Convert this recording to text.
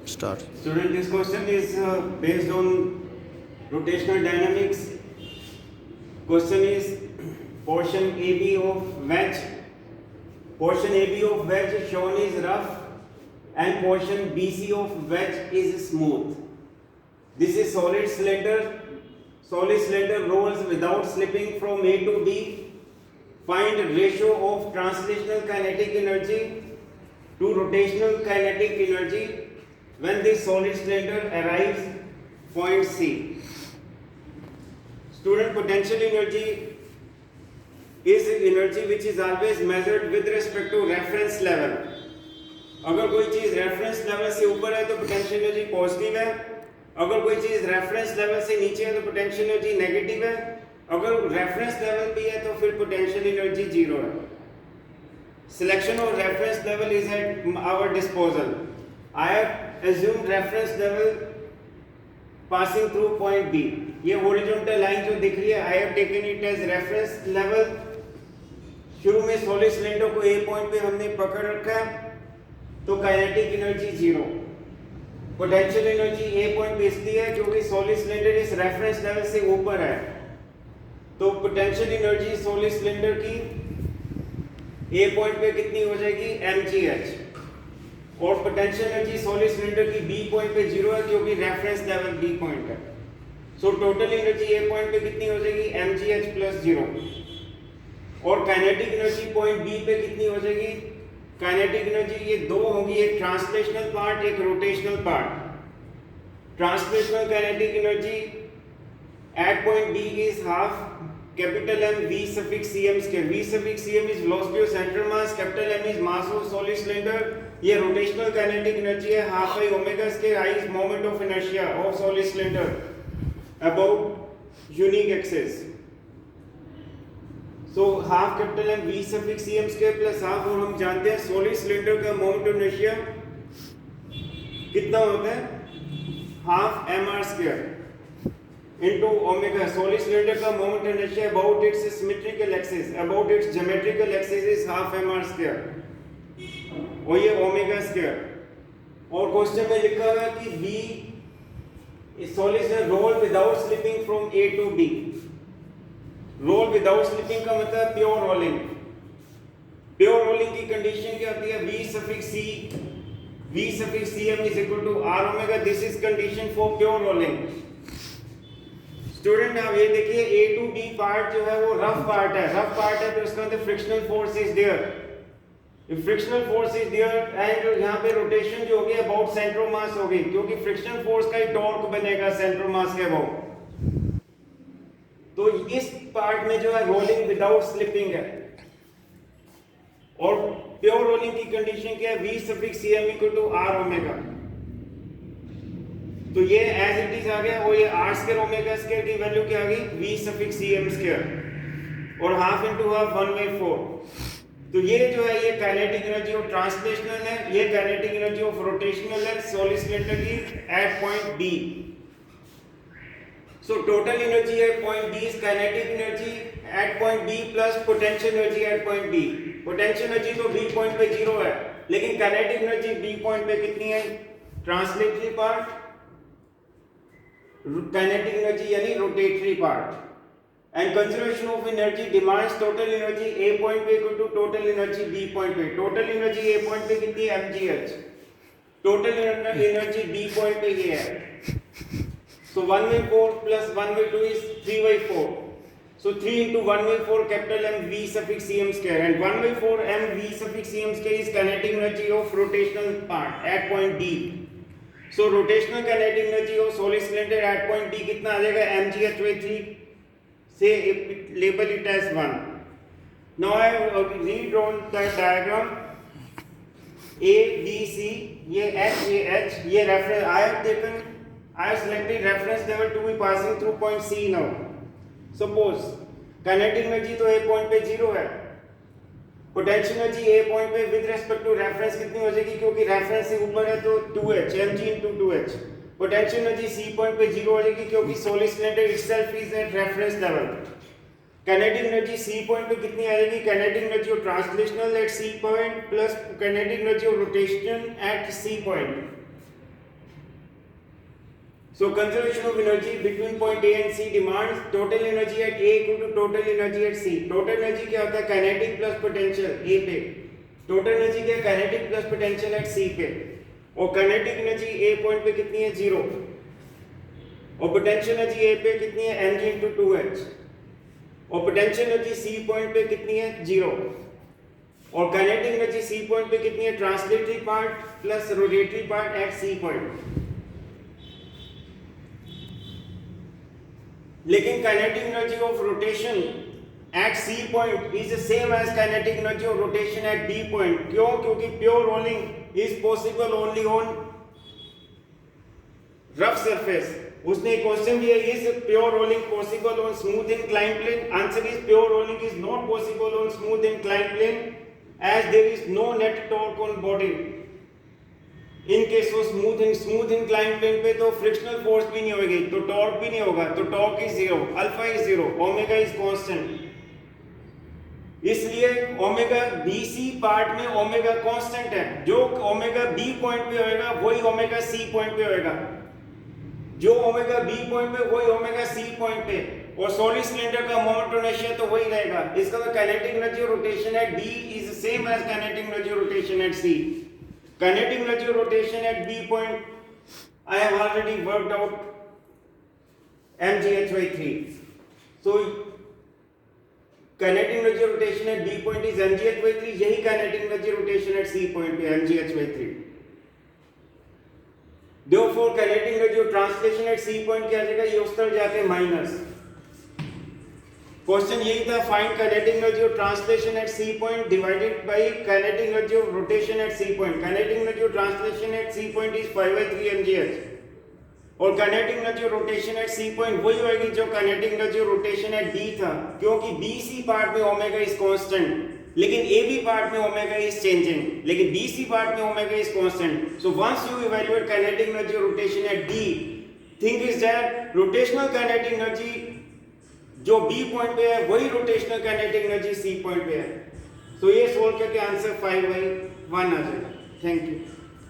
Start. Student, this question is based on rotational dynamics. Question is portion AB of wedge. Portion AB of wedge is shown is rough and portion BC of wedge is smooth. This is solid cylinder. Solid cylinder rolls without slipping from A to B. Find ratio of translational kinetic energy to rotational kinetic energy when this solid cylinder arrives point C. Student, potential energy is energy which is always measured with respect to reference level. अगर कोई चीज reference level से ऊपर है तो potential energy positive है, अगर कोई चीज रेफरेंस लेवल से नीचे है तो पोटेंशियल एनर्जी नेगेटिव है, अगर रेफरेंस लेवल भी है तो फिर पोटेंशियल एनर्जी जीरो है. Selection of reference level is at our disposal. I have assumed reference level passing through point B. ये horizontal line जो दिख रही है, I have taken it as reference level. शुरू में solid cylinder को A point पे हमने पकड़ रखा है, तो kinetic energy zero. Potential energy A point पे इसलिए है क्योंकि solid cylinder इस reference level से ऊपर है, तो potential energy solid cylinder की A point पे कितनी हो जाएगी mgh, और पोटेंशियल एनर्जी सॉलिड सिलेंडर की B पॉइंट पे जीरो है क्योंकि रेफरेंस लेवल B पॉइंट है. सो टोटल एनर्जी A पॉइंट पे कितनी हो जाएगी mgh प्लस जीरो, और काइनेटिक एनर्जी पॉइंट B पे कितनी हो जाएगी. काइनेटिक एनर्जी ये दो होगी, एक ट्रांसलेशनल पार्ट एक rotational part. Translational kinetic energy at point B is half capital M V suffix Cm square. V suffix Cm is velocity of central mass, capital M is mass of solid cylinder. ये rotational kinetic energy है, half I omega square. I is moment of inertia of solid cylinder about unique axis. So half capital M V suffix Cm square plus half, और हम जानते हैं solid cylinder का moment of inertia कितना होता है, half mr square into omega. Solid cylinder का moment inertia about its symmetrical axis, about its geometrical axis is half mr square, और ये ओमेगा स्क्वायर. और क्वेश्चन में लिखा हुआ है कि V solid cylinder roll without slipping from A to B. roll without slipping का मतलब प्योर रोलिंग. प्योर रोलिंग की कंडीशन क्या होती है, V suffix C, V suffix Cm is equal to R omega. This is condition for pure rolling. Student आप ये देखिए A to B part जो है वो रफ पार्ट है. रफ पार्ट है तो इसका मतलब frictional force is there. If frictional force is there and यहाँ पे रोटेशन जो होगी अबाउट सेंटर ऑफ मास होगी, क्योंकि फ्रिक्शनल फोर्स का ही टॉर्क बनेगा सेंटर ऑफ मास के अबाउट. तो इस पार्ट में जो है रोलिंग विदाउट स्लिपिंग है, और प्योर रोलिंग की कंडीशन क्या है, V suffix Cm equal to R omega. तो ये एज इट इज आ गया, और ये R स्क्वायर ओमेगा स्क्वायर की वैल्यू क्या आ गई, V सफिक्स Cm स्क्वायर, और हाफ इनटू हाफ 1/4. तो ये जो है ये काइनेटिक एनर्जी ऑफ ट्रांसलेशनल है, ये काइनेटिक एनर्जी ऑफ रोटेशनल है सॉलिड सिलेंडर की at point B. So total energy at point B is kinetic energy at point B plus potential energy at point B. Potential energy तो B point पे zero है, लेकिन kinetic energy B point पे कितनी है, translatory part, kinetic energy यानी rotatory part. And conservation of energy demands total energy A point पे equal to total energy B point पे. टोटल एनर्जी A पॉइंट पे कितनी है, mgh. Total energy B point पे ये है. सो 1/4 plus 1/2 is 3/4. So 3 into 1/4 capital M V suffix Cm square, and 1/4 M V suffix Cm square is kinetic energy of rotational part at point D. So rotational kinetic energy of solid cylinder at point D कितना आ जाएगा, mgh/3. Say label it as 1. Now I have redrawn the diagram. A B C, ये H ये H, ये reference. I have selected reference level to be passing through point C now. Suppose kinetic energy तो A point पे zero है, potential energy A point पे with respect to reference कितनी हो जाएगी, क्योंकि रेफरेंस से ऊपर है तो 2h mg into 2h. Potential energy C point पे जीरो हो जाएगी क्योंकि solid cylinder itself is at reference level. Kinetic energy C point पे कितनी आ जाएगी, kinetic energy of translational at C point plus kinetic energy of rotation at C point. So conservation of energy between point A and C demands total energy at A equal to total energy at C. Total energy क्या होता है? Kinetic plus potential A पे. Total energy क्या? Kinetic plus potential at C पे. और kinetic energy A point पे कितनी है? 0. और potential energy A पे कितनी है? mg into 2h. और potential energy C point पे कितनी है? 0. और kinetic energy C point पे कितनी है? Translatory part plus rotatory part at C point. लेकिन kinetic energy of rotation at C point is the same as kinetic energy of rotation at D point. क्यों? क्योंकि pure rolling is possible only on rough surface. उसने question दिया, is pure rolling possible on smooth inclined plane? Answer is pure rolling is not possible on smooth inclined plane as there is no net torque on body. In case वो smooth incline plane पे तो frictional force भी नहीं होगी, तो torque भी नहीं होगा, तो torque is 0, alpha is 0, omega is constant. इसलिए ओमेगा बीसी पार्ट में ओमेगा कांस्टेंट है. जो ओमेगा बी पॉइंट पे होएगा वही ओमेगा सी पॉइंट पे होएगा, जो ओमेगा बी पॉइंट पे वही ओमेगा सी पॉइंट पे. और सॉलिड सिलेंडर का मोमेंट ऑफ इनर्शिया तो वही रहेगा. इसका तो kinetic energy rotation at D is same as kinetic energy rotation at C. Kinetic energy of rotation at B point, I have already worked out mgh by 3. So kinetic energy of rotation at B point is mgh by 3. यही kinetic energy rotation at C point पे mgh by 3. Therefore kinetic energy of translation at C point क्या आ जाएगा? ये उस तरफ जाके minus. Question यही था, find kinetic energy of translation at C point divided by kinetic energy of rotation at C point. Kinetic energy of translation at C point is 5/3 mgh और kinetic energy of rotation at C point वही होगी जो kinetic energy of rotation at D था, क्योंकि BC part में omega is constant लेकिन AB part में omega is changing, लेकिन बीसी पार्ट में omega is constant. So once you evaluate kinetic energy of rotation at D, think is that rotational kinetic energy जो B point पे है वही rotational kinetic energy C point पे है. तो ये सोल्व करके आंसर 5/1 आ जाएगा. Thank you.